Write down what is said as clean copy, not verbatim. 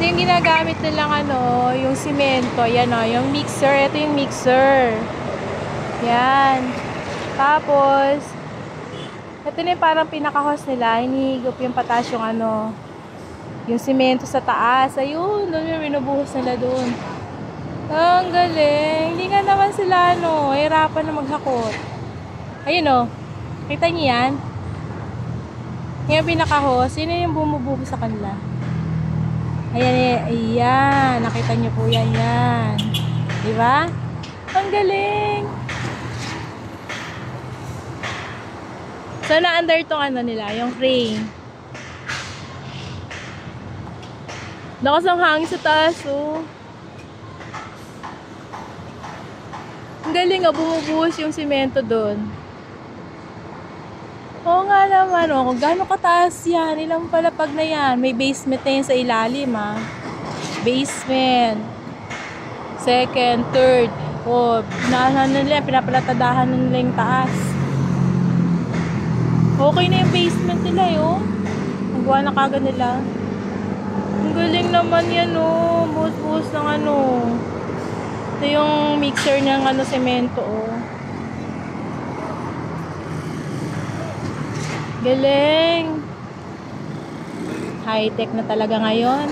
yung ginagamit nilang ano, yung simento. Yan o, yung mixer. Ito yung mixer. Yan. Tapos, ito na yung parang pinaka-hose nila. Hinihigop yung pataas yung ano, yung simento sa taas. Ayun, doon yung binubuhos nila doon. Ang galing. Hindi nga naman sila ano, hirapan na maghakot. Ayun o. Kita niyo yan? Yung pinaka-hose, yun yung bumubuhos sa kanila. Ayan, ayan. Nakita niyo po yan, yan. Diba? Ang galing. So, na-under tong ano nila, yung frame. Lakas ang hangin sa taas, oh. Ang galing, oh. Bumubuhos yung simento doon. Oo nga naman, oh. Kung gaano kataas yan, ilang palapag na yan. May basement na yan sa ilalim, ah. Basement. Second, third. Oh, pinapalatadahan nila yung taas. Okay na yung basement nila, eh, oh. Magawa na kagad nila. Ang galing naman yan, oh. Buhos-buhos ng ano. Ito yung mixer ng ano, semento, oh. Galing. High-tech na talaga ngayon.